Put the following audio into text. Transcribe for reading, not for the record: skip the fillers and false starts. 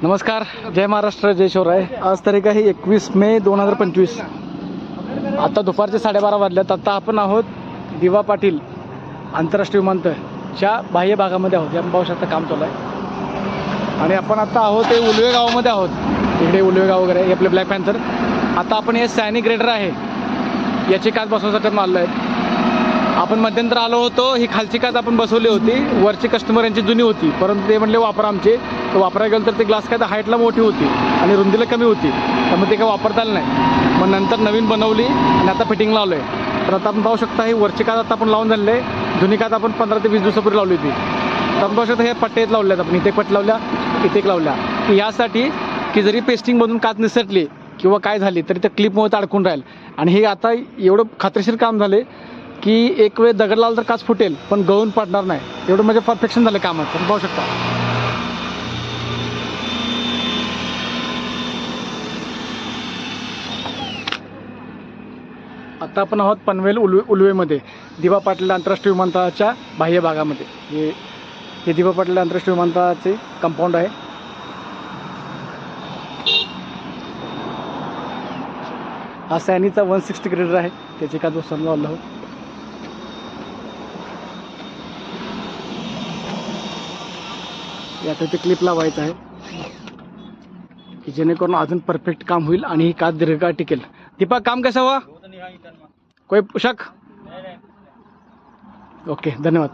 नमस्कार, जय महाराष्ट्र, जय शिवराय. आज तारीख आहे 21 मे 2025. आता दुपारचे 12:30 वाजल्यात. आता आपण आहोत दिवा पाटील आंतरराष्ट्रीय विमानतळच्या बाह्य भागामध्ये आहोत. या पाहू शकता काम चालू आहे. आणि आपण आता आहोत ते उलवे गावामध्ये आहोत. इकडे उलवे गाव वगैरे हे आपले ब्लॅक पॅन्थर. आता आपण हे सॅनिक रेडर आहे याची काच बसवण्यासाठी आलो आहे. आपण मध्यंतर आलो होतो, ही खालची काच आपण बसवली होती, वरची कस्टमर यांची जुनी होती, परंतु ते म्हणले वापरा आमचे. तर वापरायला गेलं तर ते ग्लास काय तर हाईटला मोठी होती आणि रुंदीला कमी होती, त्यामुळे ते काय वापरता आलं नाही. मग नंतर नवीन बनवली आणि आता फिटिंग लावलं आहे. तर आता आपण पाहू शकता ही वरची काच आता आपण लावून झाले आहे. जुनी काच आपण 15 ते 20 दिवसापूर्वी लावली होती. तर आपण पाहू शकता हे पट्टे लावले आहेत. आपण इथे पट्ट लावल्या, इथे एक लावल्या, की यासाठी की जरी पेस्टिंगमधून काच निसटली किंवा काय झाली तरी त्या क्लिपमुळे अडकून राहील. आणि हे आता एवढं खात्रीशीर काम झाले की एक वेळ दगड लावला तर काच फुटेल पण गळून पडणार नाही, एवढं म्हणजे परफेक्शन झालं कामाचं. तुम्ही पाहू शकता. आता आपण आहोत पनवेल उलवेमध्ये दिवा पाटील आंतरराष्ट्रीय विमानतळाच्या बाह्य भागामध्ये. हे दिवा पाटील आंतरराष्ट्रीय विमानतळाचे कंपाऊंड आहे. हा सॅनीचा 160 ग्रेडर आहे, त्याची काच बसवून लावलं आहोत. यात ते क्लिप लावायचं आहे की जेणेकरून अजून परफेक्ट काम होईल आणि ही काच दीर्घकाळ टिकेल. दीपक, काम कसं हुआ? कोई शक? ओके, धन्यवाद.